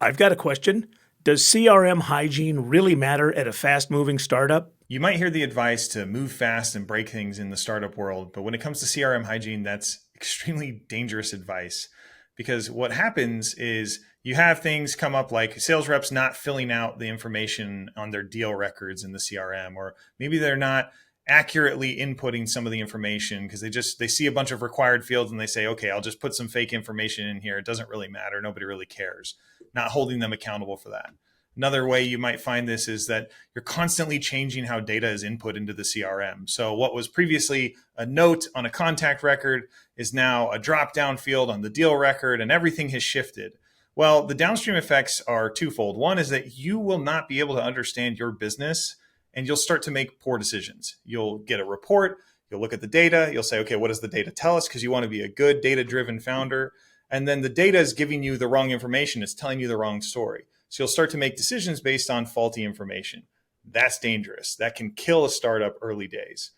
I've got a question. Does CRM hygiene really matter at a fast-moving startup? You might hear the advice to move fast and break things in the startup world, but when it comes to CRM hygiene, that's extremely dangerous advice because what happens is you have things come up like sales reps not filling out the information on their deal records in the CRM, or maybe they're not accurately inputting some of the information because they see a bunch of required fields and they say, okay, I'll just put some fake information in here. It doesn't really matter. Nobody really cares. Not holding them accountable for that. Another way you might find this is that you're constantly changing how data is input into the CRM. So what was previously a note on a contact record is now a drop-down field on the deal record, and everything has shifted. Well, the downstream effects are twofold. One is that you will not be able to understand your business and you'll start to make poor decisions. You'll get a report, you'll look at the data, you'll say, okay, what does the data tell us? Because you want to be a good data-driven founder. And then the data is giving you the wrong information. It's telling you the wrong story. So you'll start to make decisions based on faulty information. That's dangerous. That can kill a startup early days.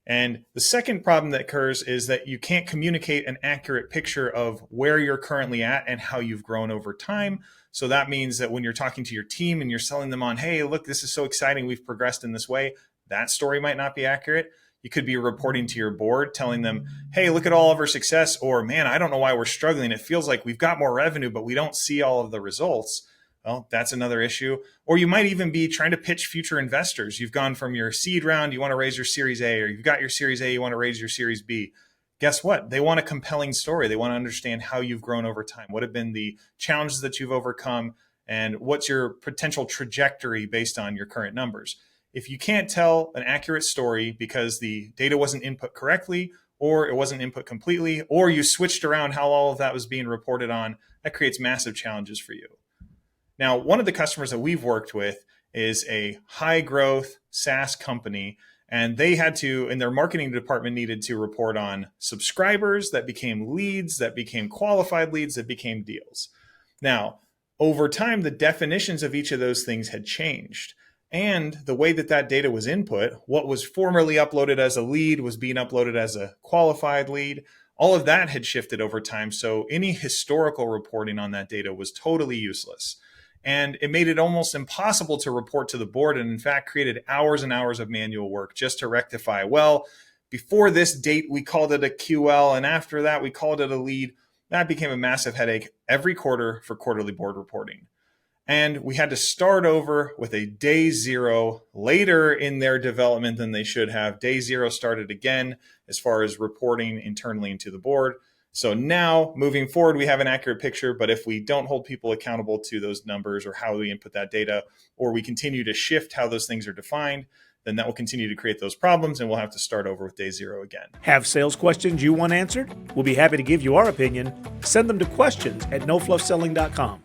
And the second problem that occurs is that you can't communicate an accurate picture of where you're currently at and how you've grown over time. So that means that when you're talking to your team and you're selling them on, hey, look, this is so exciting, we've progressed in this way, that story might not be accurate. You could be reporting to your board, telling them, hey, look at all of our success, or man, I don't know why we're struggling. It feels like we've got more revenue, but we don't see all of the results. Well, that's another issue. Or you might even be trying to pitch future investors. You've gone from your seed round, you want to raise your Series A, or you've got your Series A, you want to raise your Series B. Guess what? They want a compelling story. They want to understand how you've grown over time. What have been the challenges that you've overcome, and what's your potential trajectory based on your current numbers? If you can't tell an accurate story because the data wasn't input correctly, or it wasn't input completely, or you switched around how all of that was being reported on, that creates massive challenges for you. Now, one of the customers that we've worked with is a high growth SaaS company, and they had to, in their marketing department, needed to report on subscribers that became leads, that became qualified leads, that became deals. Now, over time, the definitions of each of those things had changed. And the way that that data was input, what was formerly uploaded as a lead was being uploaded as a qualified lead. All of that had shifted over time. So any historical reporting on that data was totally useless. And it made it almost impossible to report to the board, and in fact created hours and hours of manual work just to rectify, well, before this date, we called it a QL, and after that, we called it a lead. That became a massive headache every quarter for quarterly board reporting. And we had to start over with a day zero later in their development than they should have. Day zero started again as far as reporting internally into the board. So now moving forward, we have an accurate picture, but if we don't hold people accountable to those numbers or how we input that data, or we continue to shift how those things are defined, then that will continue to create those problems and we'll have to start over with day zero again. Have sales questions you want answered? We'll be happy to give you our opinion. Send them to questions@nofluffselling.com.